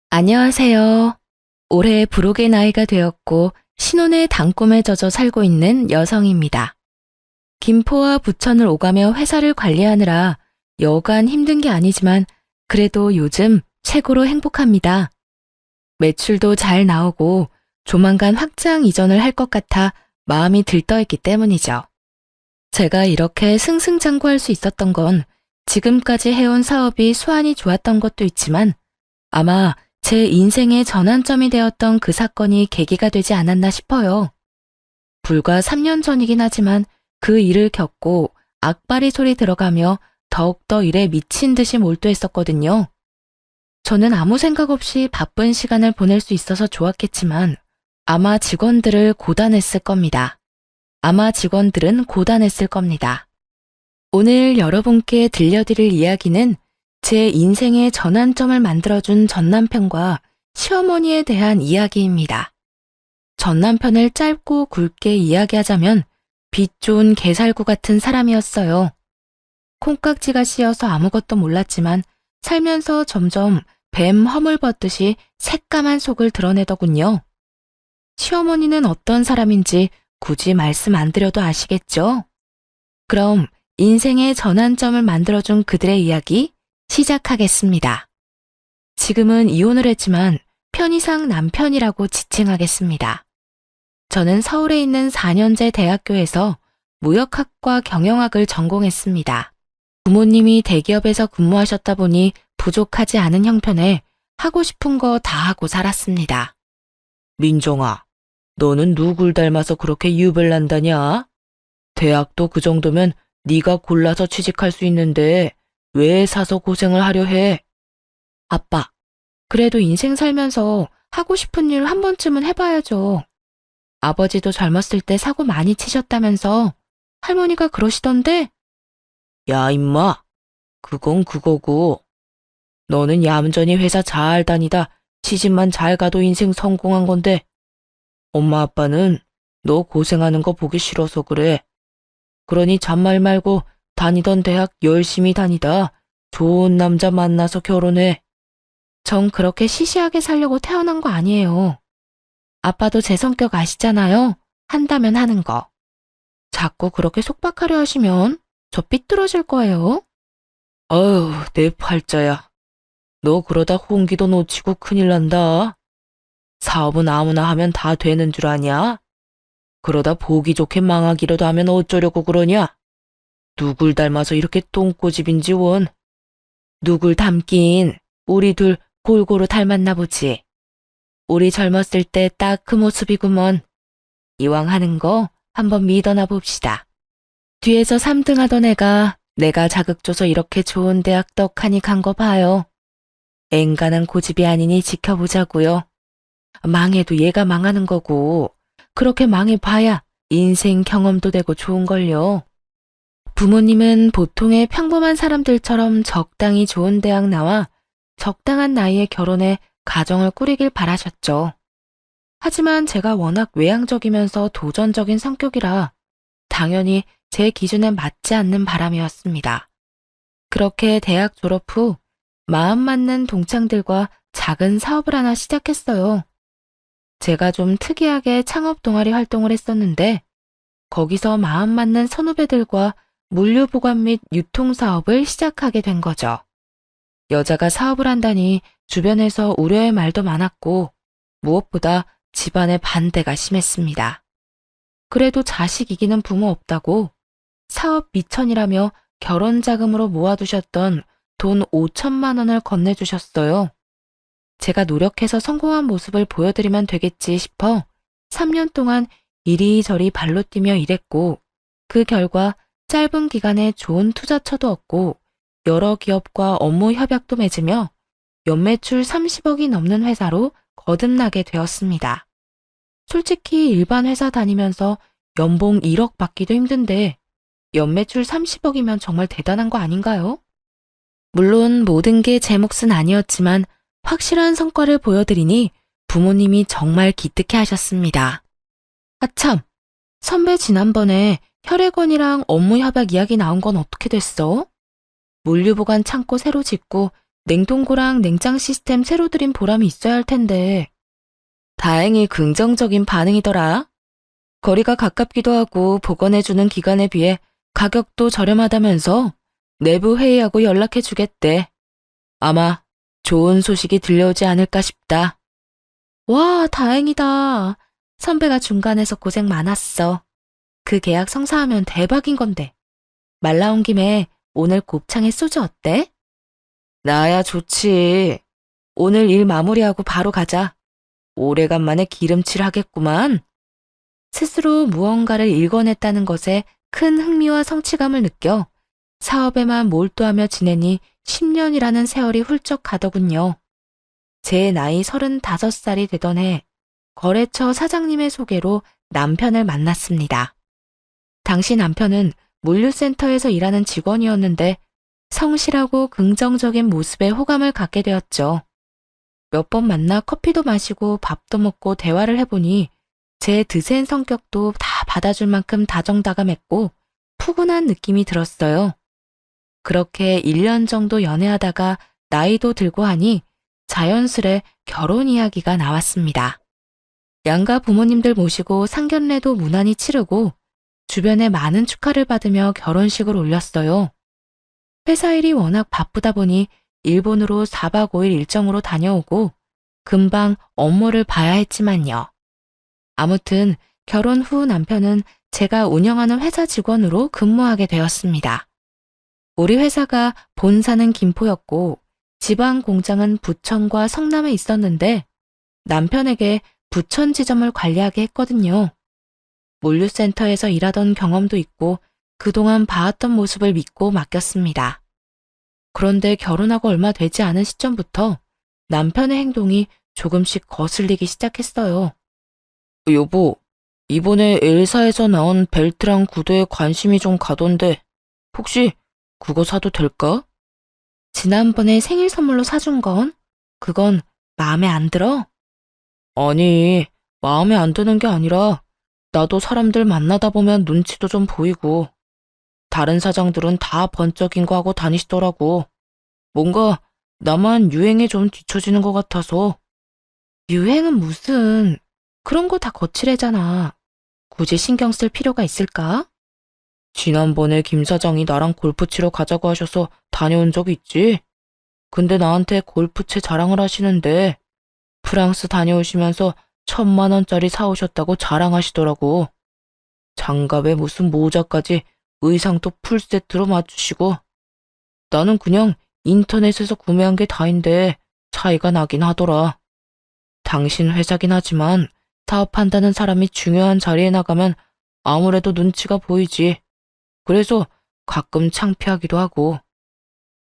안녕하세요. 올해 부록의 나이가 되었고 신혼의 단꿈에 젖어 살고 있는 여성입니다. 김포와 부천을 오가며 회사를 관리하느라 여간 힘든 게 아니지만 그래도 요즘 최고로 행복합니다. 매출도 잘 나오고 조만간 확장 이전을 할 것 같아 마음이 들떠있기 때문이죠. 제가 이렇게 승승장구할 수 있었던 건 지금까지 해온 사업이 수완이 좋았던 것도 있지만 아마 제 인생의 전환점이 되었던 그 사건이 계기가 되지 않았나 싶어요. 불과 3년 전이긴 하지만 그 일을 겪고 악바리 소리 들어가며 더욱더 일에 미친 듯이 몰두했었거든요. 저는 아무 생각 없이 바쁜 시간을 보낼 수 있어서 좋았겠지만 아마 직원들을 고단했을 겁니다. 아마 직원들은 고단했을 겁니다. 오늘 여러분께 들려드릴 이야기는 제 인생의 전환점을 만들어준 전남편과 시어머니에 대한 이야기입니다. 전남편을 짧고 굵게 이야기하자면 빛 좋은 개살구 같은 사람이었어요. 콩깍지가 씌어서 아무것도 몰랐지만 살면서 점점 뱀 허물 벗듯이 새까만 속을 드러내더군요. 시어머니는 어떤 사람인지 굳이 말씀 안 드려도 아시겠죠? 그럼 인생의 전환점을 만들어준 그들의 이야기 시작하겠습니다. 지금은 이혼을 했지만 편의상 남편이라고 지칭하겠습니다. 저는 서울에 있는 4년제 대학교에서 무역학과 경영학을 전공했습니다. 부모님이 대기업에서 근무하셨다 보니 부족하지 않은 형편에 하고 싶은 거 다 하고 살았습니다. 민정아, 너는 누굴 닮아서 그렇게 유별난다냐? 대학도 그 정도면 네가 골라서 취직할 수 있는데 왜 사서 고생을 하려 해? 아빠, 그래도 인생 살면서 하고 싶은 일 한 번쯤은 해봐야죠. 아버지도 젊었을 때 사고 많이 치셨다면서 할머니가 그러시던데? 야, 임마. 그건 그거고. 너는 얌전히 회사 잘 다니다 시집만 잘 가도 인생 성공한 건데 엄마 아빠는 너 고생하는 거 보기 싫어서 그래. 그러니 잔말 말고 다니던 대학 열심히 다니다 좋은 남자 만나서 결혼해. 전 그렇게 시시하게 살려고 태어난 거 아니에요. 아빠도 제 성격 아시잖아요. 한다면 하는 거. 자꾸 그렇게 속박하려 하시면 저 삐뚤어질 거예요. 어휴, 내 팔자야. 너 그러다 홍기도 놓치고 큰일 난다. 사업은 아무나 하면 다 되는 줄 아냐? 그러다 보기 좋게 망하기라도 하면 어쩌려고 그러냐? 누굴 닮아서 이렇게 똥꼬집인지 원. 누굴 닮긴 우리 둘 골고루 닮았나 보지. 우리 젊었을 때 딱 그 모습이구먼. 이왕 하는 거 한번 믿어나 봅시다. 뒤에서 3등 하던 애가 내가 자극 줘서 이렇게 좋은 대학 떡하니 간 거 봐요. 앵간한 고집이 아니니 지켜보자고요. 망해도 얘가 망하는 거고 그렇게 망해봐야 인생 경험도 되고 좋은걸요. 부모님은 보통의 평범한 사람들처럼 적당히 좋은 대학 나와 적당한 나이에 결혼해 가정을 꾸리길 바라셨죠. 하지만 제가 워낙 외향적이면서 도전적인 성격이라 당연히 제 기준에 맞지 않는 바람이었습니다. 그렇게 대학 졸업 후 마음 맞는 동창들과 작은 사업을 하나 시작했어요. 제가 좀 특이하게 창업 동아리 활동을 했었는데 거기서 마음 맞는 선후배들과 물류 보관 및 유통 사업을 시작하게 된 거죠. 여자가 사업을 한다니 주변에서 우려의 말도 많았고 무엇보다 집안의 반대가 심했습니다. 그래도 자식 이기는 부모 없다고 사업 미천이라며 결혼 자금으로 모아두셨던 돈 5천만 원을 건네주셨어요. 제가 노력해서 성공한 모습을 보여드리면 되겠지 싶어 3년 동안 이리저리 발로 뛰며 일했고 그 결과 짧은 기간에 좋은 투자처도 얻고 여러 기업과 업무 협약도 맺으며 연매출 30억이 넘는 회사로 거듭나게 되었습니다. 솔직히 일반 회사 다니면서 연봉 1억 받기도 힘든데 연매출 30억이면 정말 대단한 거 아닌가요? 물론 모든 게 제 몫은 아니었지만 확실한 성과를 보여드리니 부모님이 정말 기특해 하셨습니다. 아참, 선배 지난번에 혈액원이랑 업무 협약 이야기 나온 건 어떻게 됐어? 물류보관 창고 새로 짓고 냉동고랑 냉장 시스템 새로 들인 보람이 있어야 할 텐데. 다행히 긍정적인 반응이더라. 거리가 가깝기도 하고 보관해주는 기간에 비해 가격도 저렴하다면서 내부 회의하고 연락해주겠대. 아마 좋은 소식이 들려오지 않을까 싶다. 와, 다행이다. 선배가 중간에서 고생 많았어. 그 계약 성사하면 대박인 건데. 말 나온 김에 오늘 곱창에 소주 어때? 나야 좋지. 오늘 일 마무리하고 바로 가자. 오래간만에 기름칠 하겠구만. 스스로 무언가를 일궈냈다는 것에 큰 흥미와 성취감을 느껴 사업에만 몰두하며 지내니 10년이라는 세월이 훌쩍 가더군요. 제 나이 35살이 되던 해 거래처 사장님의 소개로 남편을 만났습니다. 당시 남편은 물류센터에서 일하는 직원이었는데 성실하고 긍정적인 모습에 호감을 갖게 되었죠. 몇 번 만나 커피도 마시고 밥도 먹고 대화를 해보니 제 드센 성격도 다 받아줄 만큼 다정다감했고 푸근한 느낌이 들었어요. 그렇게 1년 정도 연애하다가 나이도 들고 하니 자연스레 결혼 이야기가 나왔습니다. 양가 부모님들 모시고 상견례도 무난히 치르고 주변에 많은 축하를 받으며 결혼식을 올렸어요. 회사 일이 워낙 바쁘다 보니 일본으로 4박 5일 일정으로 다녀오고 금방 업무를 봐야 했지만요. 아무튼 결혼 후 남편은 제가 운영하는 회사 직원으로 근무하게 되었습니다. 우리 회사가 본사는 김포였고 지방 공장은 부천과 성남에 있었는데 남편에게 부천 지점을 관리하게 했거든요. 물류센터에서 일하던 경험도 있고 그동안 봐왔던 모습을 믿고 맡겼습니다. 그런데 결혼하고 얼마 되지 않은 시점부터 남편의 행동이 조금씩 거슬리기 시작했어요. 여보, 이번에 엘사에서 나온 벨트랑 구두에 관심이 좀 가던데 혹시 그거 사도 될까? 지난번에 생일 선물로 사준 건? 그건 마음에 안 들어? 아니, 마음에 안 드는 게 아니라 나도 사람들 만나다 보면 눈치도 좀 보이고 다른 사장들은 다 번쩍인 거 하고 다니시더라고. 뭔가 나만 유행에 좀 뒤처지는 것 같아서. 유행은 무슨, 그런 거 다 거칠애잖아. 굳이 신경 쓸 필요가 있을까? 지난번에 김 사장이 나랑 골프 치러 가자고 하셔서 다녀온 적 있지? 근데 나한테 골프채 자랑을 하시는데 프랑스 다녀오시면서 1,000만 원짜리 사오셨다고 자랑하시더라고. 장갑에 무슨 모자까지 의상도 풀세트로 맞추시고 나는 그냥 인터넷에서 구매한 게 다인데 차이가 나긴 하더라. 당신 회사긴 하지만 사업한다는 사람이 중요한 자리에 나가면 아무래도 눈치가 보이지. 그래서 가끔 창피하기도 하고.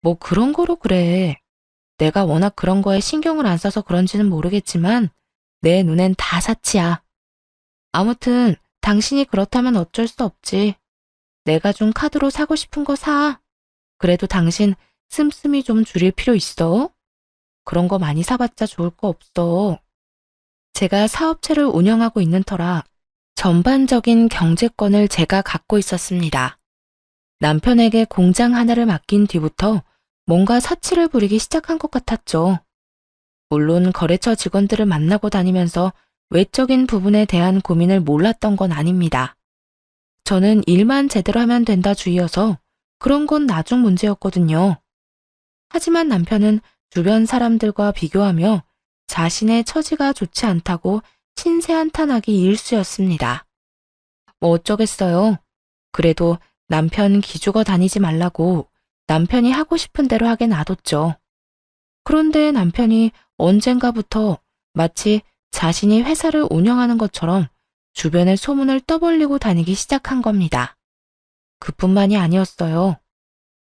뭐 그런 거로 그래. 내가 워낙 그런 거에 신경을 안 써서 그런지는 모르겠지만 내 눈엔 다 사치야. 아무튼 당신이 그렇다면 어쩔 수 없지. 내가 준 카드로 사고 싶은 거 사. 그래도 당신 씀씀이 좀 줄일 필요 있어. 그런 거 많이 사봤자 좋을 거 없어. 제가 사업체를 운영하고 있는 터라 전반적인 경제권을 제가 갖고 있었습니다. 남편에게 공장 하나를 맡긴 뒤부터 뭔가 사치를 부리기 시작한 것 같았죠. 물론 거래처 직원들을 만나고 다니면서 외적인 부분에 대한 고민을 몰랐던 건 아닙니다. 저는 일만 제대로 하면 된다 주의여서 그런 건 나중 문제였거든요. 하지만 남편은 주변 사람들과 비교하며 자신의 처지가 좋지 않다고 신세한탄하기 일쑤였습니다. 뭐 어쩌겠어요. 그래도 남편 기죽어 다니지 말라고 남편이 하고 싶은 대로 하게 놔뒀죠. 그런데 남편이 언젠가부터 마치 자신이 회사를 운영하는 것처럼 주변에 소문을 떠벌리고 다니기 시작한 겁니다. 그뿐만이 아니었어요.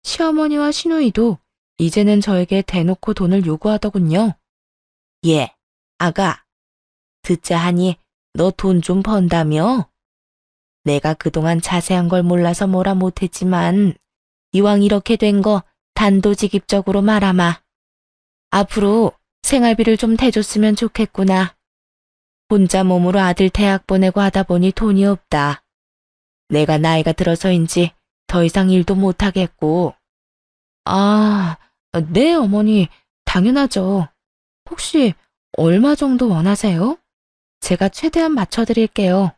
시어머니와 시누이도 이제는 저에게 대놓고 돈을 요구하더군요. 예, 아가, 듣자 하니 너 돈 좀 번다며? 내가 그동안 자세한 걸 몰라서 뭐라 못했지만 이왕 이렇게 된 거 단도직입적으로 말하마. 앞으로 생활비를 좀 대줬으면 좋겠구나. 혼자 몸으로 아들 대학 보내고 하다 보니 돈이 없다. 내가 나이가 들어서인지 더 이상 일도 못하겠고. 아, 네 어머니, 당연하죠. 혹시 얼마 정도 원하세요? 제가 최대한 맞춰드릴게요.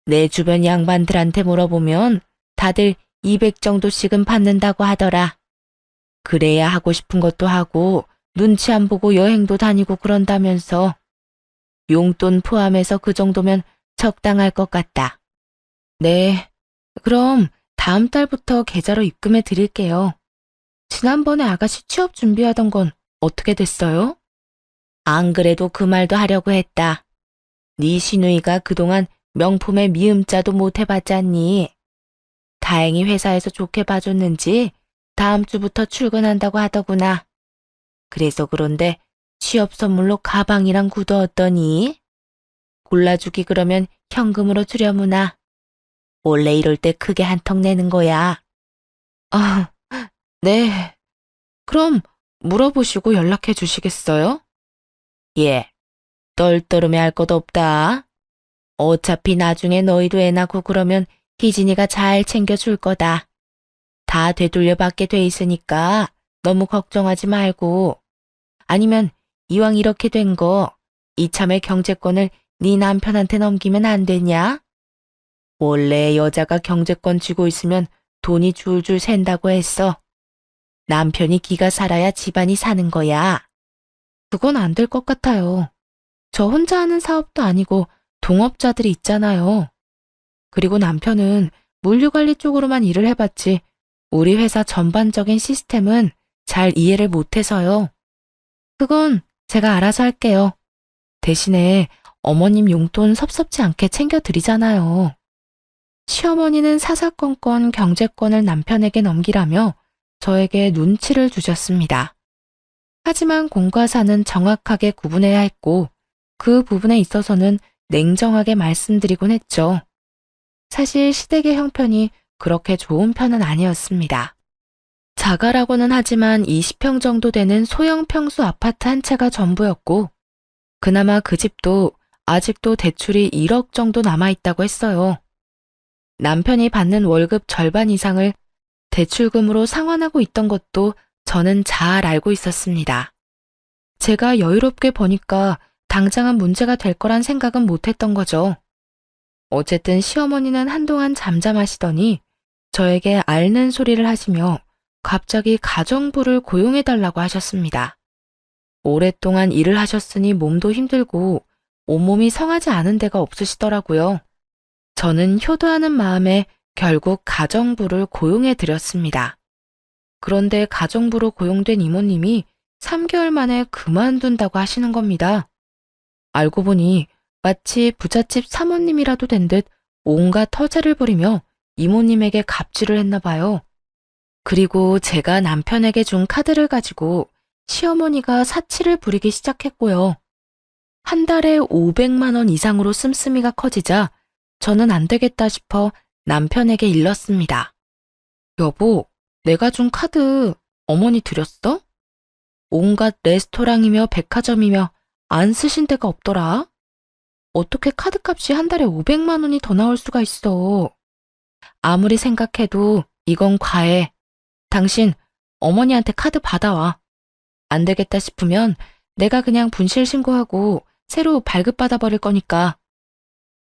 내 주변 양반들한테 물어보면 다들 200 정도씩은 받는다고 하더라. 그래야 하고 싶은 것도 하고 눈치 안 보고 여행도 다니고 그런다면서. 용돈 포함해서 그 정도면 적당할 것 같다. 네, 그럼 다음 달부터 계좌로 입금해 드릴게요. 지난번에 아가씨 취업 준비하던 건 어떻게 됐어요? 안 그래도 그 말도 하려고 했다. 네 시누이가 그동안 명품의 미음자도 못 해봤잖니. 다행히 회사에서 좋게 봐줬는지 다음 주부터 출근한다고 하더구나. 그래서 그런데 취업 선물로 가방이랑 구두 어떠니? 골라주기 그러면 현금으로 주려무나. 원래 이럴 때 크게 한턱 내는 거야. 아, 네. 그럼 물어보시고 연락해 주시겠어요? 예, 떨떠름해 할 것 없다. 어차피 나중에 너희도 애 낳고 그러면 희진이가 잘 챙겨줄 거다. 다 되돌려 받게 돼 있으니까 너무 걱정하지 말고. 아니면 이왕 이렇게 된 거 이참에 경제권을 네 남편한테 넘기면 안 되냐? 원래 여자가 경제권 쥐고 있으면 돈이 줄줄 샌다고 했어. 남편이 기가 살아야 집안이 사는 거야. 그건 안 될 것 같아요. 저 혼자 하는 사업도 아니고 동업자들이 있잖아요. 그리고 남편은 물류관리 쪽으로만 일을 해봤지 우리 회사 전반적인 시스템은 잘 이해를 못해서요. 그건 제가 알아서 할게요. 대신에 어머님 용돈 섭섭지 않게 챙겨드리잖아요. 시어머니는 사사건건 경제권을 남편에게 넘기라며 저에게 눈치를 주셨습니다. 하지만 공과 사는 정확하게 구분해야 했고 그 부분에 있어서는 냉정하게 말씀드리곤 했죠. 사실 시댁의 형편이 그렇게 좋은 편은 아니었습니다. 자가라고는 하지만 20평 정도 되는 소형 평수 아파트 한 채가 전부였고 그나마 그 집도 아직도 대출이 1억 정도 남아있다고 했어요. 남편이 받는 월급 절반 이상을 대출금으로 상환하고 있던 것도 저는 잘 알고 있었습니다. 제가 여유롭게 버니까 당장은 문제가 될 거란 생각은 못했던 거죠. 어쨌든 시어머니는 한동안 잠잠하시더니 저에게 앓는 소리를 하시며 갑자기 가정부를 고용해달라고 하셨습니다. 오랫동안 일을 하셨으니 몸도 힘들고 온몸이 성하지 않은 데가 없으시더라고요. 저는 효도하는 마음에 결국 가정부를 고용해드렸습니다. 그런데 가정부로 고용된 이모님이 3개월 만에 그만둔다고 하시는 겁니다. 알고 보니 마치 부잣집 사모님이라도 된 듯 온갖 터세를 부리며 이모님에게 갑질을 했나 봐요. 그리고 제가 남편에게 준 카드를 가지고 시어머니가 사치를 부리기 시작했고요. 한 달에 500만 원 이상으로 씀씀이가 커지자 저는 안 되겠다 싶어 남편에게 일렀습니다. 여보, 내가 준 카드 어머니 드렸어? 온갖 레스토랑이며 백화점이며 안 쓰신 데가 없더라. 어떻게 카드값이 한 달에 500만 원이 더 나올 수가 있어. 아무리 생각해도 이건 과해. 당신 어머니한테 카드 받아와. 안 되겠다 싶으면 내가 그냥 분실 신고하고 새로 발급받아 버릴 거니까.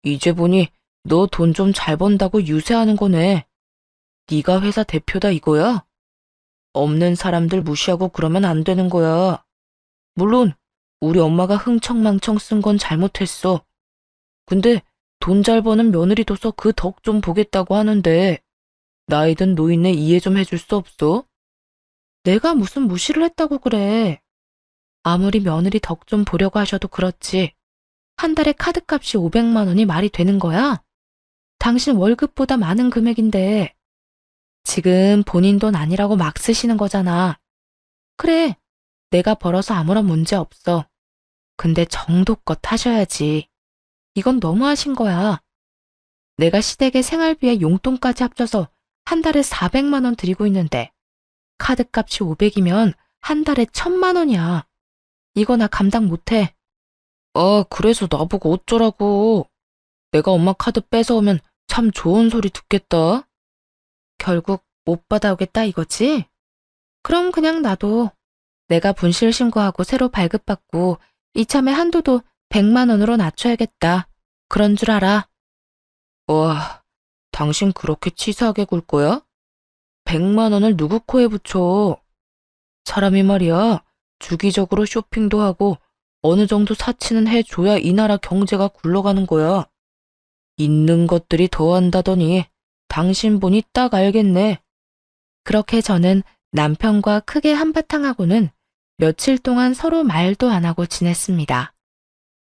이제 보니 너 돈 좀 잘 번다고 유세하는 거네. 네가 회사 대표다 이거야? 없는 사람들 무시하고 그러면 안 되는 거야. 물론 우리 엄마가 흥청망청 쓴 건 잘못했어. 근데 돈 잘 버는 며느리 둬서 그 덕 좀 보겠다고 하는데 나이 든 노인네 이해 좀 해줄 수 없어? 내가 무슨 무시를 했다고 그래. 아무리 며느리 덕 좀 보려고 하셔도 그렇지. 한 달에 카드값이 500만 원이 말이 되는 거야? 당신 월급보다 많은 금액인데 지금 본인 돈 아니라고 막 쓰시는 거잖아. 그래, 내가 벌어서 아무런 문제 없어. 근데 정도껏 하셔야지. 이건 너무하신 거야. 내가 시댁의 생활비에 용돈까지 합쳐서 한 달에 400만 원 드리고 있는데 카드값이 500이면 한 달에 1000만 원이야. 이거 나 감당 못해. 그래서 나보고 어쩌라고. 내가 엄마 카드 뺏어오면 참 좋은 소리 듣겠다. 결국 못 받아오겠다 이거지? 그럼 그냥 놔둬. 내가 분실 신고하고 새로 발급받고 이참에 한도도 100만 원으로 낮춰야겠다. 그런 줄 알아. 와, 당신 그렇게 치사하게 굴 거야? 100만 원을 누구 코에 붙여? 사람이 말이야, 주기적으로 쇼핑도 하고 어느 정도 사치는 해줘야 이 나라 경제가 굴러가는 거야. 있는 것들이 더한다더니 당신 보니 딱 알겠네. 그렇게 저는 남편과 크게 한바탕하고는 며칠 동안 서로 말도 안 하고 지냈습니다.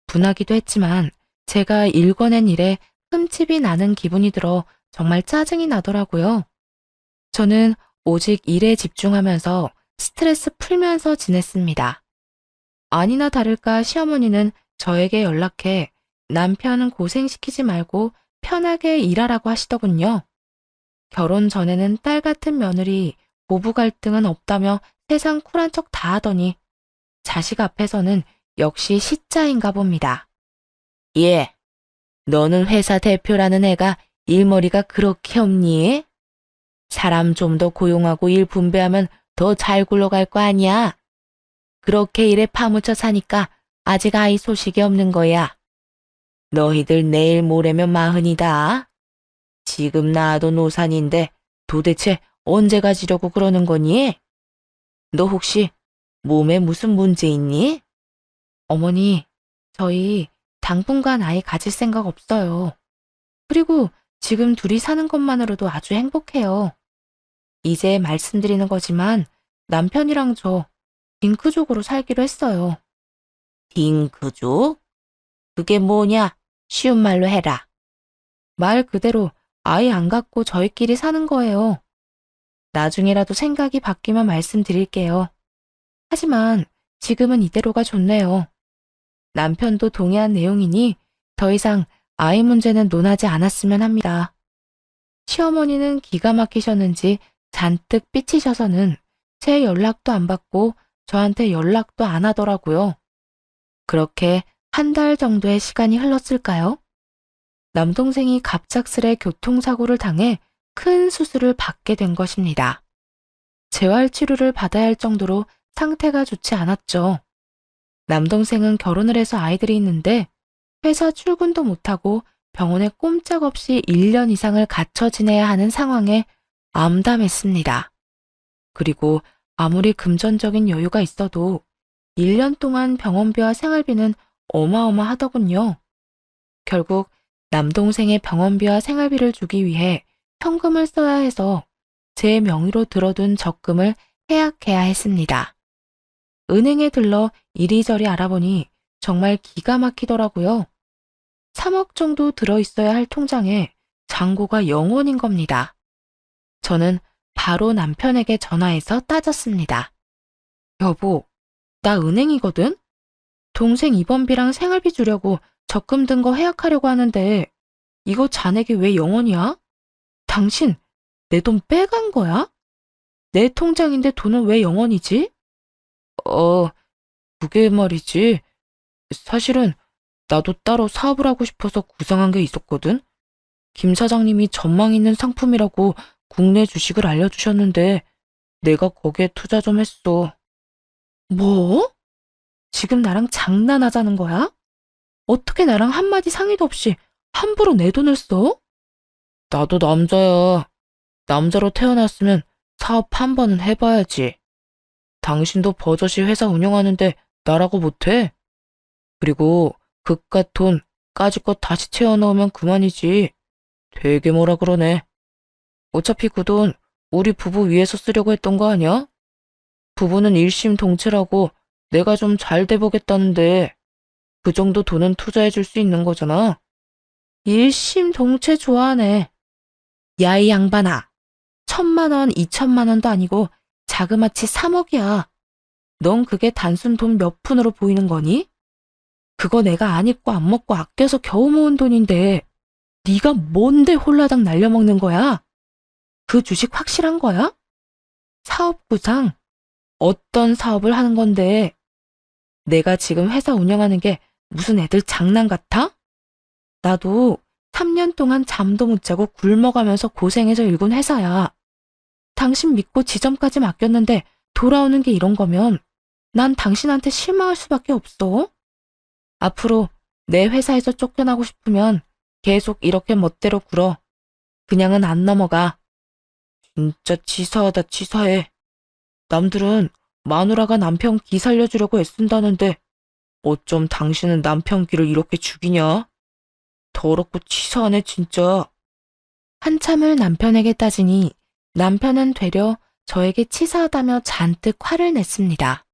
분하기도 했지만 제가 일궈낸 일에 흠집이 나는 기분이 들어 정말 짜증이 나더라고요. 저는 오직 일에 집중하면서 스트레스 풀면서 지냈습니다. 아니나 다를까 시어머니는 저에게 연락해 남편은 고생시키지 말고 편하게 일하라고 하시더군요. 결혼 전에는 딸 같은 며느리, 부부 갈등은 없다며 세상 쿨한 척 다 하더니 자식 앞에서는 역시 시짜인가 봅니다. 예, 너는 회사 대표라는 애가 일머리가 그렇게 없니? 사람 좀 더 고용하고 일 분배하면 더 잘 굴러갈 거 아니야? 그렇게 일에 파묻혀 사니까 아직 아이 소식이 없는 거야. 너희들 내일 모레면 40이다. 지금 낳아도 노산인데 도대체 언제 가지려고 그러는 거니? 너 혹시 몸에 무슨 문제 있니? 어머니, 저희 당분간 아이 가질 생각 없어요. 그리고 지금 둘이 사는 것만으로도 아주 행복해요. 이제 말씀드리는 거지만 남편이랑 저 딩크족으로 살기로 했어요. 딩크족? 그게 뭐냐? 쉬운 말로 해라. 말 그대로 아이 안 갖고 저희끼리 사는 거예요. 나중에라도 생각이 바뀌면 말씀드릴게요. 하지만 지금은 이대로가 좋네요. 남편도 동의한 내용이니 더 이상 아이 문제는 논하지 않았으면 합니다. 시어머니는 기가 막히셨는지 잔뜩 삐치셔서는 제 연락도 안 받고 저한테 연락도 안 하더라고요. 그렇게 한 달 정도의 시간이 흘렀을까요? 남동생이 갑작스레 교통사고를 당해 큰 수술을 받게 된 것입니다. 재활 치료를 받아야 할 정도로 상태가 좋지 않았죠. 남동생은 결혼을 해서 아이들이 있는데 회사 출근도 못하고 병원에 꼼짝없이 1년 이상을 갇혀 지내야 하는 상황에 암담했습니다. 그리고 아무리 금전적인 여유가 있어도 1년 동안 병원비와 생활비는 어마어마하더군요. 결국 남동생의 병원비와 생활비를 주기 위해 현금을 써야 해서 제 명의로 들어둔 적금을 해약해야 했습니다. 은행에 들러 이리저리 알아보니 정말 기가 막히더라고요. 3억 정도 들어있어야 할 통장에 잔고가 0원인 겁니다. 저는 바로 남편에게 전화해서 따졌습니다. 여보, 나 은행이거든? 동생 입원비랑 생활비 주려고 적금 든 거 해약하려고 하는데 이거 잔액이 왜 0원이야? 당신 내 돈 빼간 거야? 내 통장인데 돈은 왜 0원이지? 그게 말이지. 사실은 나도 따로 사업을 하고 싶어서 구상한 게 있었거든. 김 사장님이 전망 있는 상품이라고 국내 주식을 알려주셨는데 내가 거기에 투자 좀 했어. 뭐? 지금 나랑 장난하자는 거야? 어떻게 나랑 한마디 상의도 없이 함부로 내 돈을 써? 나도 남자야. 남자로 태어났으면 사업 한 번은 해봐야지. 당신도 버젓이 회사 운영하는데 나라고 못해? 그리고 그깟 돈 까짓것 다시 채워 넣으면 그만이지. 되게 뭐라 그러네. 어차피 그 돈 우리 부부 위해서 쓰려고 했던 거 아니야? 부부는 일심동체라고 내가 좀 잘 돼보겠다는데 그 정도 돈은 투자해 줄 수 있는 거잖아. 일심동체 좋아하네. 야, 이 양반아. 1,000만 원, 2천만 원도 아니고 자그마치 3억이야. 넌 그게 단순 돈 몇 푼으로 보이는 거니? 그거 내가 안 입고 안 먹고 아껴서 겨우 모은 돈인데 네가 뭔데 홀라당 날려먹는 거야? 그 주식 확실한 거야? 사업 구상? 어떤 사업을 하는 건데? 내가 지금 회사 운영하는 게 무슨 애들 장난 같아? 나도 3년 동안 잠도 못 자고 굶어가면서 고생해서 일군 회사야. 당신 믿고 지점까지 맡겼는데 돌아오는 게 이런 거면 난 당신한테 실망할 수밖에 없어. 앞으로 내 회사에서 쫓겨나고 싶으면 계속 이렇게 멋대로 굴어. 그냥은 안 넘어가. 진짜 치사하다, 치사해. 남들은 마누라가 남편 기 살려주려고 애쓴다는데 어쩜 당신은 남편 기를 이렇게 죽이냐? 더럽고 치사하네, 진짜. 한참을 남편에게 따지니 남편은 되려 저에게 치사하다며 잔뜩 화를 냈습니다.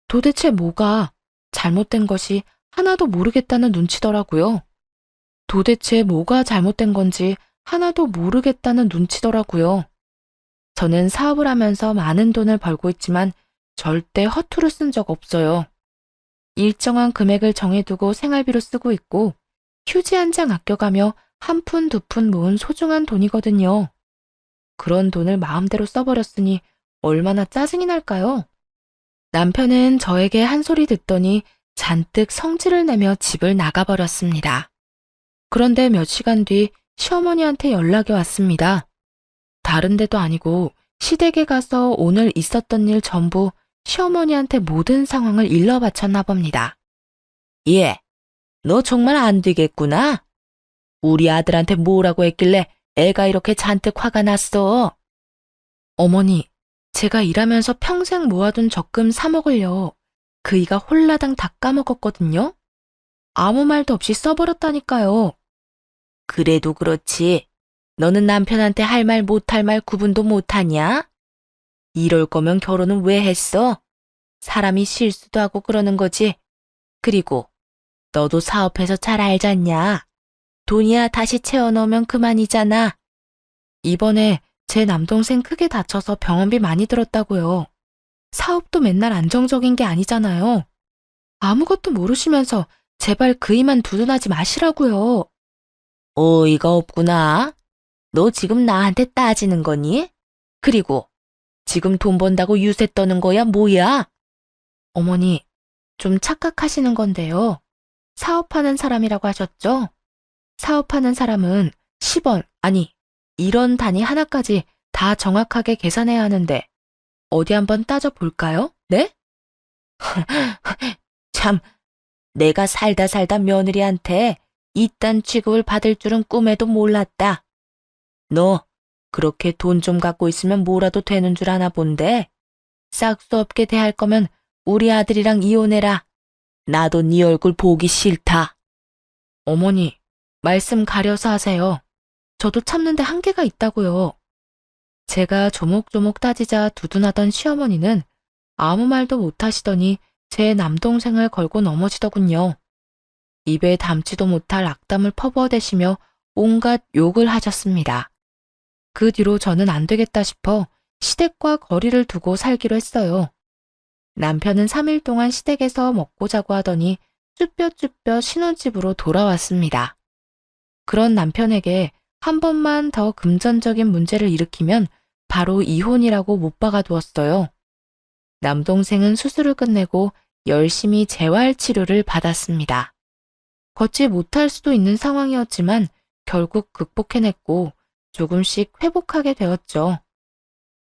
도대체 뭐가 잘못된 것이 하나도 모르겠다는 눈치더라고요. 도대체 뭐가 잘못된 건지 하나도 모르겠다는 눈치더라고요. 저는 사업을 하면서 많은 돈을 벌고 있지만 절대 허투루 쓴 적 없어요. 일정한 금액을 정해두고 생활비로 쓰고 있고 휴지 한 장 아껴가며 한 푼 두 푼 모은 소중한 돈이거든요. 그런 돈을 마음대로 써버렸으니 얼마나 짜증이 날까요? 남편은 저에게 한 소리 듣더니 잔뜩 성질을 내며 집을 나가버렸습니다. 그런데 몇 시간 뒤 시어머니한테 연락이 왔습니다. 다른 데도 아니고 시댁에 가서 오늘 있었던 일 전부 시어머니한테 모든 상황을 일러 바쳤나 봅니다. 예, 너 정말 안 되겠구나. 우리 아들한테 뭐라고 했길래 애가 이렇게 잔뜩 화가 났어. 어머니, 제가 일하면서 평생 모아둔 적금 3억을요. 그이가 홀라당 다 까먹었거든요. 아무 말도 없이 써버렸다니까요. 그래도 그렇지. 너는 남편한테 할 말 못할 말 구분도 못하냐? 이럴 거면 결혼은 왜 했어? 사람이 실수도 하고 그러는 거지. 그리고 너도 사업해서 잘 알잖냐. 돈이야 다시 채워 넣으면 그만이잖아. 이번에 제 남동생 크게 다쳐서 병원비 많이 들었다고요. 사업도 맨날 안정적인 게 아니잖아요. 아무것도 모르시면서 제발 그이만 두둔하지 마시라고요. 어이가 없구나. 너 지금 나한테 따지는 거니? 그리고 지금 돈 번다고 유세 떠는 거야 뭐야? 어머니, 좀 착각하시는 건데요. 사업하는 사람이라고 하셨죠? 사업하는 사람은 10원, 아니 1원 단위 하나까지 다 정확하게 계산해야 하는데 어디 한번 따져볼까요? 네? 참, 내가 살다 며느리한테 이딴 취급을 받을 줄은 꿈에도 몰랐다. 너 그렇게 돈 좀 갖고 있으면 뭐라도 되는 줄 아나 본데 싹수 없게 대할 거면 우리 아들이랑 이혼해라. 나도 네 얼굴 보기 싫다. 어머니, 말씀 가려서 하세요. 저도 참는데 한계가 있다고요. 제가 조목조목 따지자 두둔하던 시어머니는 아무 말도 못하시더니 제 남동생을 걸고 넘어지더군요. 입에 담지도 못할 악담을 퍼부어대시며 온갖 욕을 하셨습니다. 그 뒤로 저는 안 되겠다 싶어 시댁과 거리를 두고 살기로 했어요. 남편은 3일 동안 시댁에서 먹고 자고 하더니 쭈뼛쭈뼛 신혼집으로 돌아왔습니다. 그런 남편에게 한 번만 더 금전적인 문제를 일으키면 바로 이혼이라고 못 박아두었어요. 남동생은 수술을 끝내고 열심히 재활 치료를 받았습니다. 걷지 못할 수도 있는 상황이었지만 결국 극복해냈고 조금씩 회복하게 되었죠.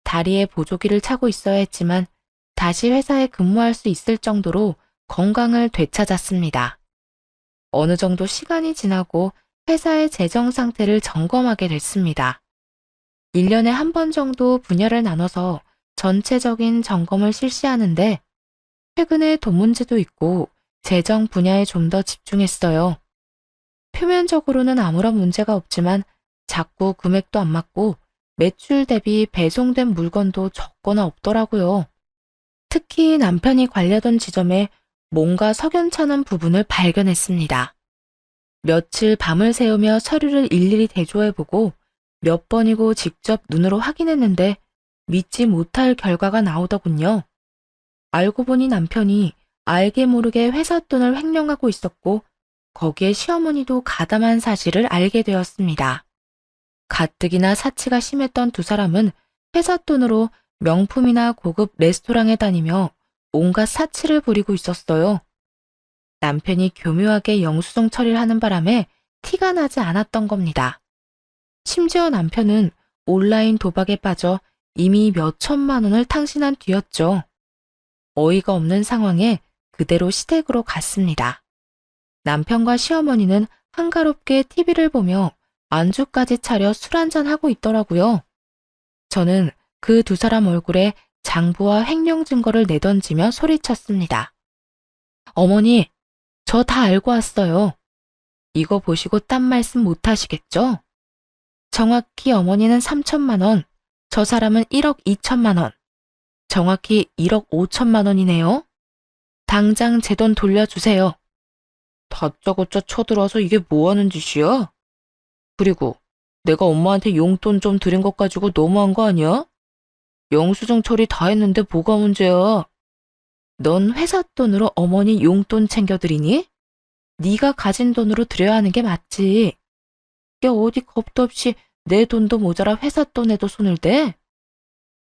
다리에 보조기를 차고 있어야 했지만 다시 회사에 근무할 수 있을 정도로 건강을 되찾았습니다. 어느 정도 시간이 지나고 회사의 재정 상태를 점검하게 됐습니다. 1년에 한 번 정도 분야를 나눠서 전체적인 점검을 실시하는데 최근에 돈 문제도 있고 재정 분야에 좀 더 집중했어요. 표면적으로는 아무런 문제가 없지만 자꾸 금액도 안 맞고 매출 대비 배송된 물건도 적거나 없더라고요. 특히 남편이 관리하던 지점에 뭔가 석연찮은 부분을 발견했습니다. 며칠 밤을 새우며 서류를 일일이 대조해보고 몇 번이고 직접 눈으로 확인했는데 믿지 못할 결과가 나오더군요. 알고 보니 남편이 알게 모르게 회사 돈을 횡령하고 있었고 거기에 시어머니도 가담한 사실을 알게 되었습니다. 가뜩이나 사치가 심했던 두 사람은 회사 돈으로 명품이나 고급 레스토랑에 다니며 온갖 사치를 부리고 있었어요. 남편이 교묘하게 영수증 처리를 하는 바람에 티가 나지 않았던 겁니다. 심지어 남편은 온라인 도박에 빠져 이미 몇 천만 원을 탕신한 뒤였죠. 어이가 없는 상황에 그대로 시댁으로 갔습니다. 남편과 시어머니는 한가롭게 TV를 보며 안주까지 차려 술 한잔하고 있더라고요. 저는 그 두 사람 얼굴에 장부와 횡령 증거를 내던지며 소리쳤습니다. 어머니, 저 다 알고 왔어요. 이거 보시고 딴 말씀 못 하시겠죠? 정확히 어머니는 3천만 원, 저 사람은 1억 2천만 원, 정확히 1억 5천만 원이네요. 당장 제 돈 돌려주세요. 다짜고짜 쳐들어와서 이게 뭐 하는 짓이야? 그리고 내가 엄마한테 용돈 좀 드린 것 가지고 너무한 거 아니야? 영수증 처리 다 했는데 뭐가 문제야? 넌 회사 돈으로 어머니 용돈 챙겨드리니? 네가 가진 돈으로 드려야 하는 게 맞지. 야, 어디 겁도 없이 내 돈도 모자라 회사 돈에도 손을 대?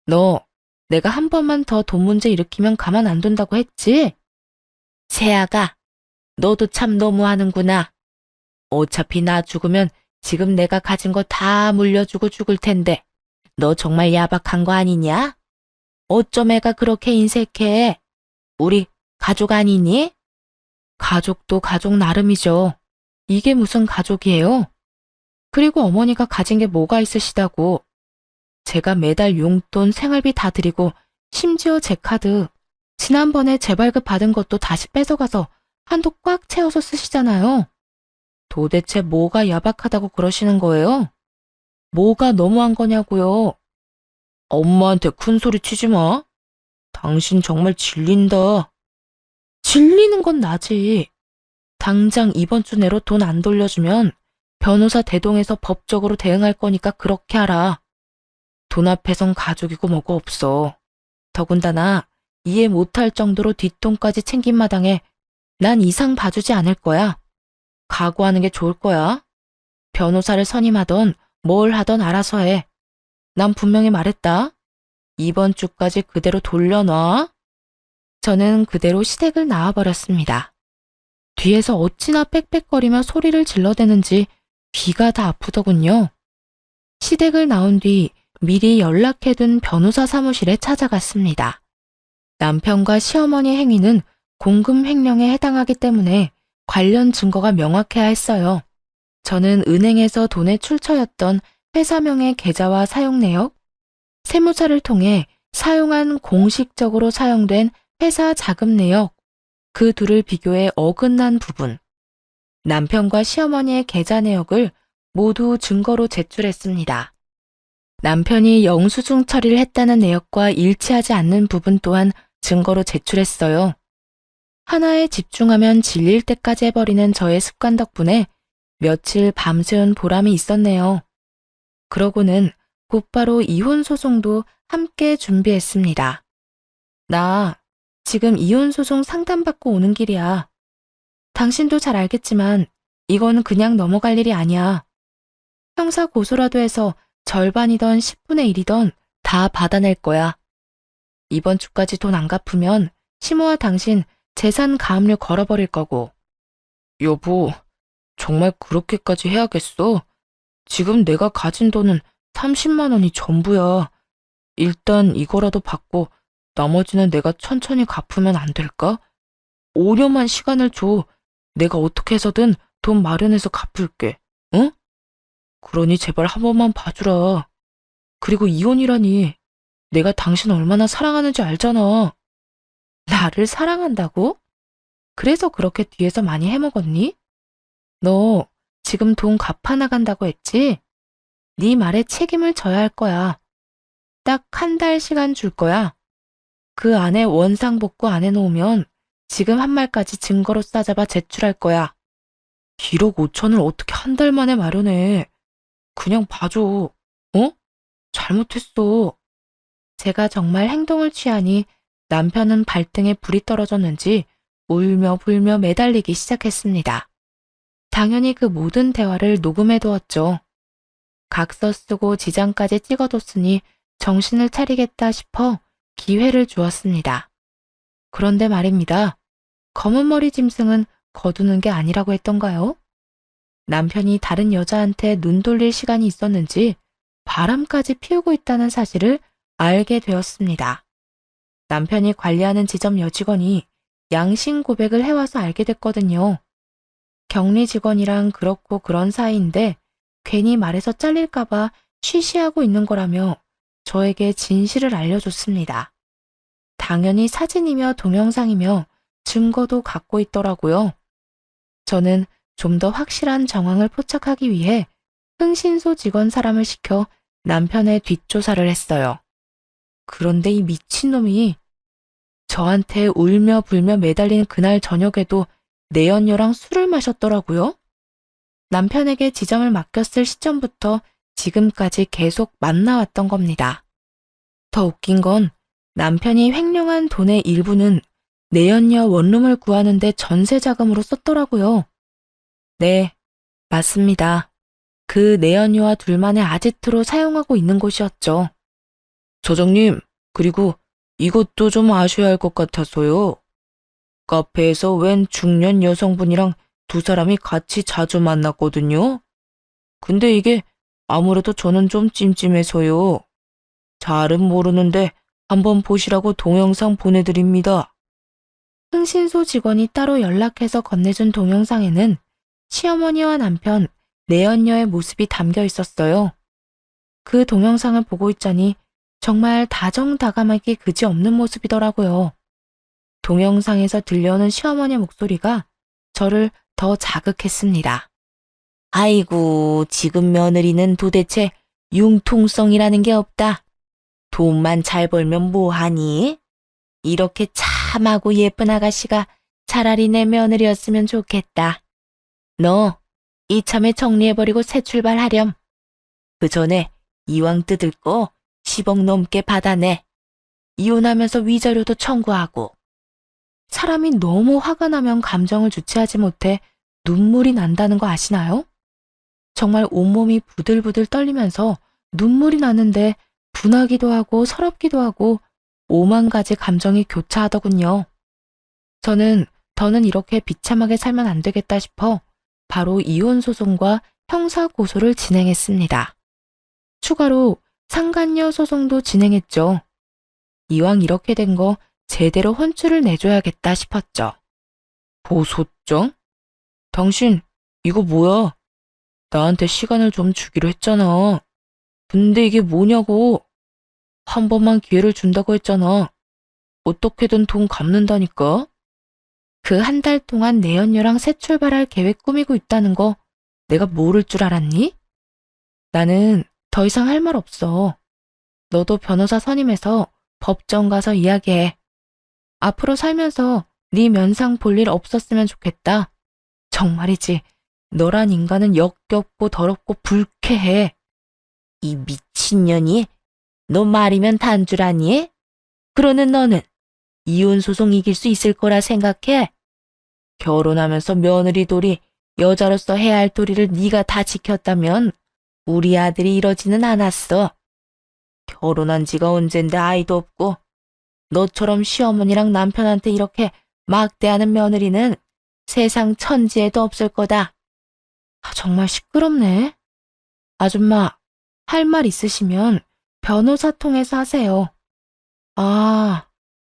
너, 내가 한 번만 더 돈 문제 일으키면 가만 안 둔다고 했지? 세아가, 너도 참 너무하는구나. 어차피 나 죽으면 지금 내가 가진 거 다 물려주고 죽을 텐데 너 정말 야박한 거 아니냐? 어쩜 애가 그렇게 인색해? 우리 가족 아니니? 가족도 가족 나름이죠. 이게 무슨 가족이에요? 그리고 어머니가 가진 게 뭐가 있으시다고. 제가 매달 용돈 생활비 다 드리고 심지어 제 카드 지난번에 재발급 받은 것도 다시 뺏어가서 한도 꽉 채워서 쓰시잖아요. 도대체 뭐가 야박하다고 그러시는 거예요? 뭐가 너무한 거냐고요? 엄마한테 큰 소리 치지 마. 당신 정말 질린다. 질리는 건 나지. 당장 이번 주 내로 돈 안 돌려주면 변호사 대동해서 법적으로 대응할 거니까 그렇게 하라. 돈 앞에선 가족이고 뭐고 없어. 더군다나 이해 못할 정도로 뒷돈까지 챙긴 마당에 난 이상 봐주지 않을 거야. 각오하는 게 좋을 거야. 변호사를 선임하던 뭘 하던 알아서 해. 난 분명히 말했다. 이번 주까지 그대로 돌려놔. 저는 그대로 시댁을 나와버렸습니다. 뒤에서 어찌나 빽빽거리며 소리를 질러대는지 귀가 다 아프더군요. 시댁을 나온 뒤 미리 연락해둔 변호사 사무실에 찾아갔습니다. 남편과 시어머니 행위는 공금 횡령에 해당하기 때문에 관련 증거가 명확해야 했어요. 저는 은행에서 돈의 출처였던 회사명의 계좌와 사용 내역, 세무사를 통해 사용한 공식적으로 사용된 회사 자금 내역, 그 둘을 비교해 어긋난 부분, 남편과 시어머니의 계좌 내역을 모두 증거로 제출했습니다. 남편이 영수증 처리를 했다는 내역과 일치하지 않는 부분 또한 증거로 제출했어요. 하나에 집중하면 질릴 때까지 해버리는 저의 습관 덕분에 며칠 밤새운 보람이 있었네요. 그러고는 곧바로 이혼 소송도 함께 준비했습니다. 나 지금 이혼 소송 상담받고 오는 길이야. 당신도 잘 알겠지만 이건 그냥 넘어갈 일이 아니야. 형사 고소라도 해서 절반이던 10분의 1이던 다 받아낼 거야. 이번 주까지 돈 안 갚으면 시모와 당신 재산 가압류 걸어버릴 거고. 여보, 정말 그렇게까지 해야겠어? 지금 내가 가진 돈은 30만 원이 전부야. 일단 이거라도 받고 나머지는 내가 천천히 갚으면 안 될까? 5년만 시간을 줘. 내가 어떻게 해서든 돈 마련해서 갚을게. 응? 그러니 제발 한 번만 봐주라. 그리고 이혼이라니. 내가 당신 얼마나 사랑하는지 알잖아. 나를 사랑한다고? 그래서 그렇게 뒤에서 많이 해먹었니? 너 지금 돈 갚아 나간다고 했지? 네 말에 책임을 져야 할 거야. 딱 한 달 시간 줄 거야. 그 안에 원상복구 안 해놓으면 지금 한 말까지 증거로 싸잡아 제출할 거야. 1억 5천을 어떻게 한 달 만에 마련해. 그냥 봐줘. 어? 잘못했어. 제가 정말 행동을 취하니 남편은 발등에 불이 떨어졌는지 울며 불며 매달리기 시작했습니다. 당연히 그 모든 대화를 녹음해두었죠. 각서 쓰고 지장까지 찍어뒀으니 정신을 차리겠다 싶어 기회를 주었습니다. 그런데 말입니다. 검은 머리 짐승은 거두는 게 아니라고 했던가요? 남편이 다른 여자한테 눈 돌릴 시간이 있었는지 바람까지 피우고 있다는 사실을 알게 되었습니다. 남편이 관리하는 지점 여직원이 양심 고백을 해와서 알게 됐거든요. 격리 직원이랑 그렇고 그런 사이인데 괜히 말해서 잘릴까봐 쉬쉬하고 있는 거라며 저에게 진실을 알려줬습니다. 당연히 사진이며 동영상이며 증거도 갖고 있더라고요. 저는 좀 더 확실한 정황을 포착하기 위해 흥신소 직원 사람을 시켜 남편의 뒷조사를 했어요. 그런데 이 미친놈이 저한테 울며 불며 매달린 그날 저녁에도 내연녀랑 술을 마셨더라고요. 남편에게 지점을 맡겼을 시점부터 지금까지 계속 만나왔던 겁니다. 더 웃긴 건 남편이 횡령한 돈의 일부는 내연녀 원룸을 구하는데 전세 자금으로 썼더라고요. 네, 맞습니다. 그 내연녀와 둘만의 아지트로 사용하고 있는 곳이었죠. 저장님, 그리고 이것도 좀 아셔야 할 것 같아서요. 카페에서 웬 중년 여성분이랑 두 사람이 같이 자주 만났거든요. 근데 이게 아무래도 저는 좀 찜찜해서요. 잘은 모르는데 한번 보시라고 동영상 보내드립니다. 흥신소 직원이 따로 연락해서 건네준 동영상에는 시어머니와 남편, 내연녀의 모습이 담겨 있었어요. 그 동영상을 보고 있자니 정말 다정다감하기 그지없는 모습이더라고요. 동영상에서 들려오는 시어머니의 목소리가 저를 더 자극했습니다. 아이고, 지금 며느리는 도대체 융통성이라는 게 없다. 돈만 잘 벌면 뭐하니? 이렇게 참하고 예쁜 아가씨가 차라리 내 며느리였으면 좋겠다. 너 이참에 정리해버리고 새 출발하렴. 그 전에 이왕 뜯을 거 10억 넘게 받아내. 이혼하면서 위자료도 청구하고. 사람이 너무 화가 나면 감정을 주체하지 못해 눈물이 난다는 거 아시나요? 정말 온몸이 부들부들 떨리면서 눈물이 나는데 분하기도 하고 서럽기도 하고 5만 가지 감정이 교차하더군요. 저는 더는 이렇게 비참하게 살면 안 되겠다 싶어 바로 이혼 소송과 형사 고소를 진행했습니다. 추가로 상간녀 소송도 진행했죠. 이왕 이렇게 된 거 제대로 혼쭐을 내줘야겠다 싶었죠. 고소장? 당신 이거 뭐야? 나한테 시간을 좀 주기로 했잖아. 근데 이게 뭐냐고. 한 번만 기회를 준다고 했잖아. 어떻게든 돈 갚는다니까. 그 한 달 동안 내연녀랑 새 출발할 계획 꾸미고 있다는 거 내가 모를 줄 알았니? 나는 더 이상 할 말 없어. 너도 변호사 선임해서 법정 가서 이야기해. 앞으로 살면서 네 면상 볼 일 없었으면 좋겠다. 정말이지. 너란 인간은 역겹고 더럽고 불쾌해. 이 미친년이? 너 말이면 단 줄 아니? 그러는 너는 이혼 소송 이길 수 있을 거라 생각해? 결혼하면서 며느리 도리, 여자로서 해야 할 도리를 네가 다 지켰다면 우리 아들이 이러지는 않았어. 결혼한 지가 언젠데 아이도 없고 너처럼 시어머니랑 남편한테 이렇게 막대하는 며느리는 세상 천지에도 없을 거다. 정말 시끄럽네. 아줌마, 할 말 있으시면 변호사 통해서 하세요. 아,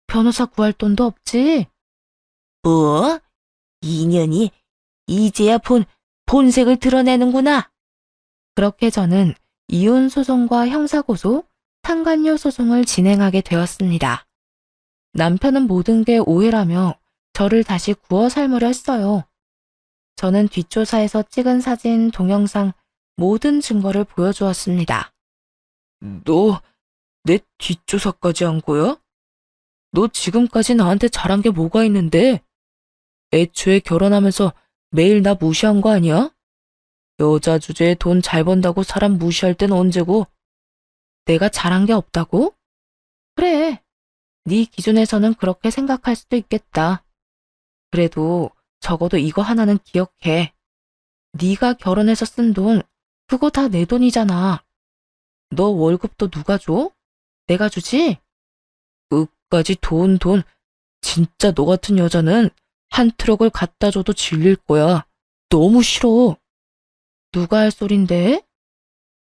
변호사 구할 돈도 없지? 뭐? 인연이 이제야 본색을 드러내는구나. 그렇게 저는 이혼 소송과 형사고소, 상간녀 소송을 진행하게 되었습니다. 남편은 모든 게 오해라며 저를 다시 구워 삶으려 했어요. 저는 뒷조사에서 찍은 사진, 동영상, 모든 증거를 보여주었습니다. 너 내 뒷조사까지 한 거야? 너 지금까지 나한테 잘한 게 뭐가 있는데? 애초에 결혼하면서 매일 나 무시한 거 아니야? 여자 주제에 돈 잘 번다고 사람 무시할 땐 언제고? 내가 잘한 게 없다고? 그래, 네 기준에서는 그렇게 생각할 수도 있겠다. 그래도 적어도 이거 하나는 기억해. 네가 결혼해서 쓴 돈, 그거 다 내 돈이잖아. 너 월급도 누가 줘? 내가 주지? 끝까지 돈. 진짜 너 같은 여자는 한 트럭을 갖다 줘도 질릴 거야. 너무 싫어. 누가 할 소린데?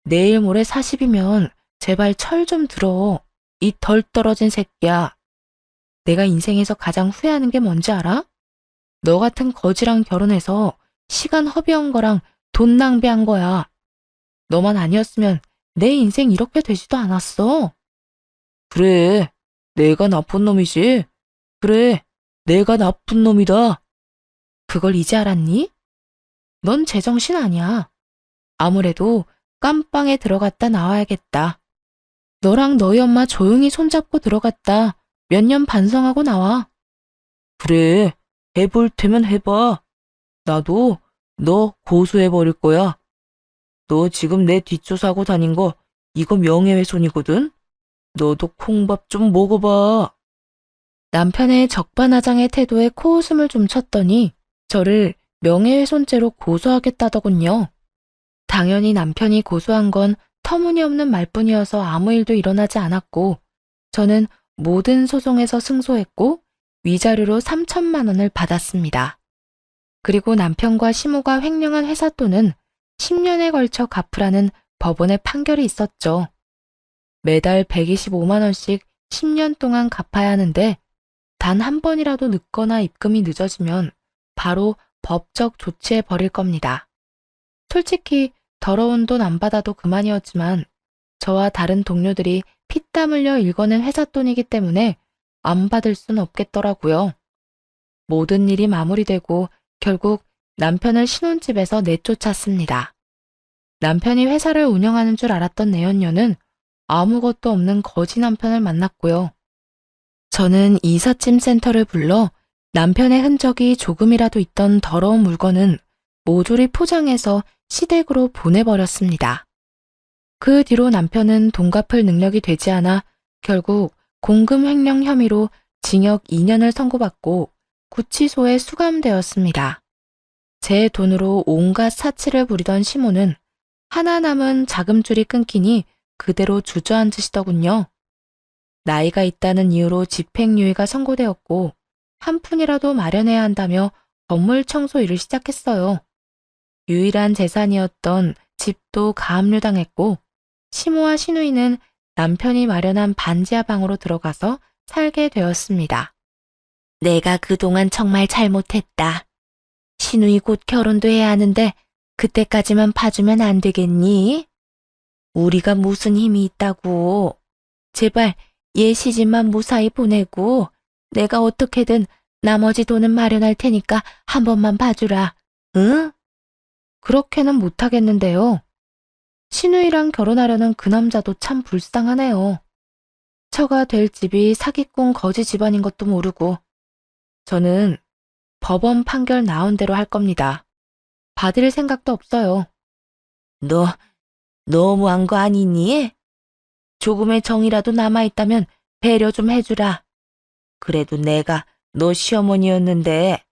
내일 모레 40이면 제발 철 좀 들어. 이 덜 떨어진 새끼야. 내가 인생에서 가장 후회하는 게 뭔지 알아? 너 같은 거지랑 결혼해서 시간 허비한 거랑 돈 낭비한 거야. 너만 아니었으면 내 인생 이렇게 되지도 않았어. 그래, 내가 나쁜 놈이지. 그래, 내가 나쁜 놈이다. 그걸 이제 알았니? 넌 제정신 아니야. 아무래도 깜빵에 들어갔다 나와야겠다. 너랑 너희 엄마 조용히 손잡고 들어갔다 몇 년 반성하고 나와. 그래, 해볼 테면 해봐. 나도 너 고소해버릴 거야. 너 지금 내 뒷조사하고 다닌 거 이거 명예훼손이거든? 너도 콩밥 좀 먹어봐. 남편의 적반하장의 태도에 코웃음을 좀 쳤더니 저를 명예훼손죄로 고소하겠다더군요. 당연히 남편이 고소한 건 터무니없는 말뿐이어서 아무 일도 일어나지 않았고 저는 모든 소송에서 승소했고 위자료로 3천만 원을 받았습니다. 그리고 남편과 시모가 횡령한 회사 돈은 10년에 걸쳐 갚으라는 법원의 판결이 있었죠. 매달 125만 원씩 10년 동안 갚아야 하는데 단 한 번이라도 늦거나 입금이 늦어지면 바로 법적 조치해 버릴 겁니다. 솔직히 더러운 돈 안 받아도 그만이었지만 저와 다른 동료들이 피땀 흘려 일궈낸 회사 돈이기 때문에 안 받을 순 없겠더라고요. 모든 일이 마무리되고 결국 남편을 신혼집에서 내쫓았습니다. 남편이 회사를 운영하는 줄 알았던 내연녀는 아무것도 없는 거지 남편을 만났고요. 저는 이삿짐 센터를 불러 남편의 흔적이 조금이라도 있던 더러운 물건은 모조리 포장해서 시댁으로 보내버렸습니다. 그 뒤로 남편은 돈 갚을 능력이 되지 않아 결국 공금 횡령 혐의로 징역 2년을 선고받고 구치소에 수감되었습니다. 제 돈으로 온갖 사치를 부리던 시모는 하나 남은 자금줄이 끊기니 그대로 주저앉으시더군요. 나이가 있다는 이유로 집행유예가 선고되었고 한 푼이라도 마련해야 한다며 건물 청소 일을 시작했어요. 유일한 재산이었던 집도 가압류당했고 시모와 시누이는 남편이 마련한 반지하 방으로 들어가서 살게 되었습니다. 내가 그동안 정말 잘못했다. 시누이 곧 결혼도 해야 하는데 그때까지만 봐주면 안 되겠니? 우리가 무슨 힘이 있다고. 제발 얘 시집만 무사히 보내고 내가 어떻게든 나머지 돈은 마련할 테니까 한 번만 봐주라. 응? 그렇게는 못하겠는데요. 시누이랑 결혼하려는 그 남자도 참 불쌍하네요. 처가 될 집이 사기꾼 거지 집안인 것도 모르고 저는 법원 판결 나온 대로 할 겁니다. 받을 생각도 없어요. 너 너무한 거 아니니? 조금의 정이라도 남아있다면 배려 좀 해주라. 그래도 내가 너 시어머니였는데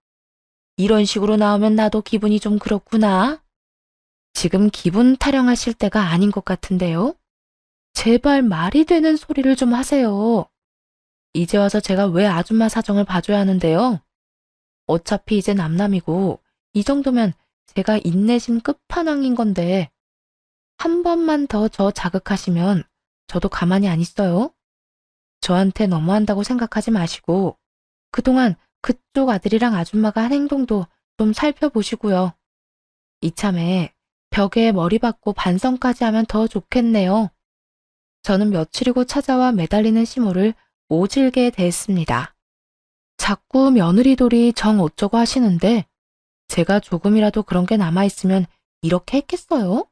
이런 식으로 나오면 나도 기분이 좀 그렇구나. 지금 기분 타령하실 때가 아닌 것 같은데요? 제발 말이 되는 소리를 좀 하세요. 이제 와서 제가 왜 아줌마 사정을 봐줘야 하는데요? 어차피 이제 남남이고 이 정도면 제가 인내심 끝판왕인 건데 한 번만 더 저 자극하시면 저도 가만히 안 있어요. 저한테 너무한다고 생각하지 마시고 그동안 그쪽 아들이랑 아줌마가 한 행동도 좀 살펴보시고요. 이참에 벽에 머리 박고 반성까지 하면 더 좋겠네요. 저는 며칠이고 찾아와 매달리는 시모를 오질게 대했습니다. 자꾸 며느리돌이 정 어쩌고 하시는데 제가 조금이라도 그런 게 남아있으면 이렇게 했겠어요?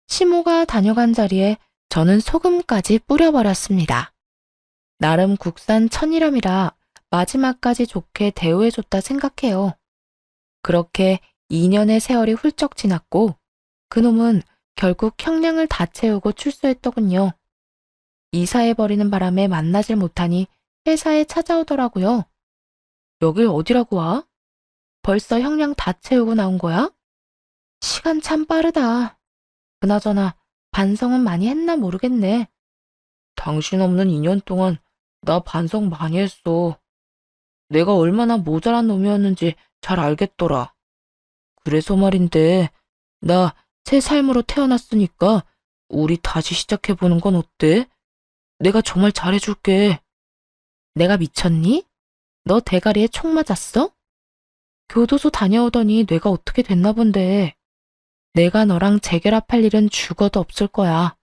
시모가 다녀간 자리에 저는 소금까지 뿌려버렸습니다. 나름 국산 천일염이라 마지막까지 좋게 대우해줬다 생각해요. 그렇게 2년의 세월이 훌쩍 지났고 그놈은 결국 형량을 다 채우고 출소했더군요. 이사해버리는 바람에 만나질 못하니 회사에 찾아오더라고요. 여길 어디라고 와? 벌써 형량 다 채우고 나온 거야? 시간 참 빠르다. 그나저나 반성은 많이 했나 모르겠네. 당신 없는 2년 동안 나 반성 많이 했어. 내가 얼마나 모자란 놈이었는지 잘 알겠더라. 그래서 말인데 나 새 삶으로 태어났으니까 우리 다시 시작해보는 건 어때? 내가 정말 잘해줄게. 내가 미쳤니? 너 대가리에 총 맞았어? 교도소 다녀오더니 뇌가 어떻게 됐나 본데. 내가 너랑 재결합할 일은 죽어도 없을 거야.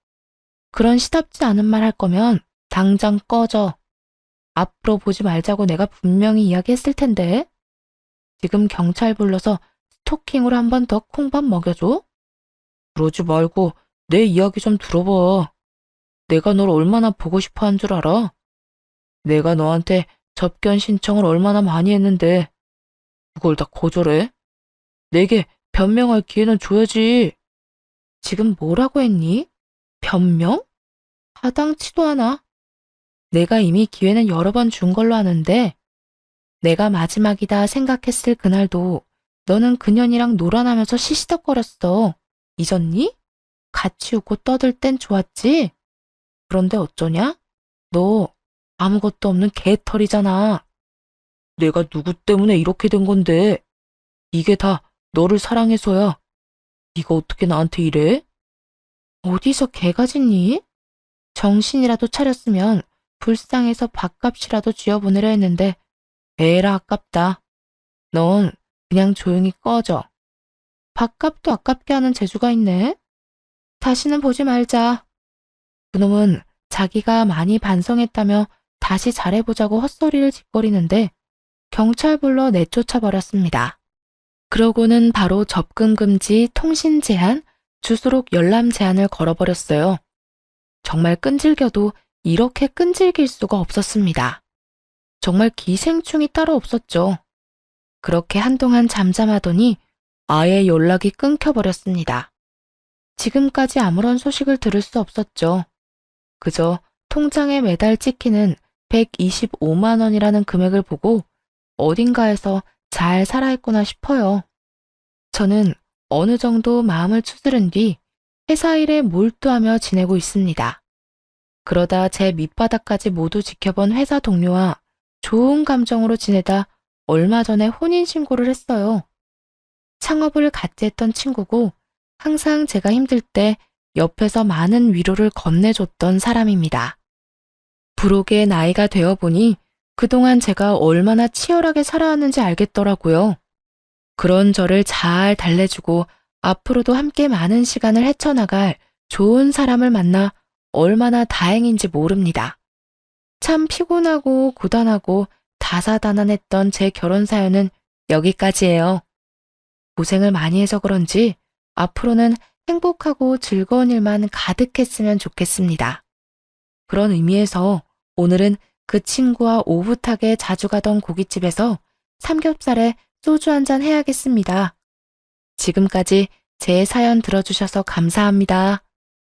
그런 시답지 않은 말 할 거면 당장 꺼져. 앞으로 보지 말자고 내가 분명히 이야기했을 텐데. 지금 경찰 불러서 스토킹으로 한 번 더 콩밥 먹여줘? 그러지 말고 내 이야기 좀 들어봐. 내가 널 얼마나 보고 싶어 한 줄 알아? 내가 너한테 접견 신청을 얼마나 많이 했는데 그걸 다 거절해? 내게 변명할 기회는 줘야지. 지금 뭐라고 했니? 변명? 하당치도 않아. 내가 이미 기회는 여러 번 준 걸로 아는데 내가 마지막이다 생각했을 그날도 너는 그년이랑 놀아나면서 시시덕거렸어. 잊었니? 같이 웃고 떠들 땐 좋았지? 그런데 어쩌냐? 너 아무것도 없는 개털이잖아. 내가 누구 때문에 이렇게 된 건데 이게 다 너를 사랑해서야. 네가 어떻게 나한테 이래? 어디서 개가 짖니? 정신이라도 차렸으면 불쌍해서 밥값이라도 쥐어보내려 했는데 에라 아깝다. 넌 그냥 조용히 꺼져. 밥값도 아깝게 하는 재주가 있네. 다시는 보지 말자. 그놈은 자기가 많이 반성했다며 다시 잘해보자고 헛소리를 짓거리는데 경찰 불러 내쫓아 버렸습니다. 그러고는 바로 접근 금지, 통신 제한, 주소록 열람 제한을 걸어버렸어요. 정말 끈질겨도 이렇게 끈질길 수가 없었습니다. 정말 기생충이 따로 없었죠. 그렇게 한동안 잠잠하더니 아예 연락이 끊겨버렸습니다. 지금까지 아무런 소식을 들을 수 없었죠. 그저 통장에 매달 찍히는 125만 원이라는 금액을 보고 어딘가에서 잘 살아있구나 싶어요. 저는 어느 정도 마음을 추스른 뒤 회사 일에 몰두하며 지내고 있습니다. 그러다 제 밑바닥까지 모두 지켜본 회사 동료와 좋은 감정으로 지내다 얼마 전에 혼인신고를 했어요. 창업을 같이 했던 친구고 항상 제가 힘들 때 옆에서 많은 위로를 건네줬던 사람입니다. 부록의 나이가 되어보니 그동안 제가 얼마나 치열하게 살아왔는지 알겠더라고요. 그런 저를 잘 달래주고 앞으로도 함께 많은 시간을 헤쳐나갈 좋은 사람을 만나 얼마나 다행인지 모릅니다. 참 피곤하고 고단하고 다사다난했던 제 결혼 사연은 여기까지예요. 고생을 많이 해서 그런지 앞으로는 행복하고 즐거운 일만 가득했으면 좋겠습니다. 그런 의미에서 오늘은 그 친구와 오붓하게 자주 가던 고깃집에서 삼겹살에 소주 한잔 해야겠습니다. 지금까지 제 사연 들어주셔서 감사합니다.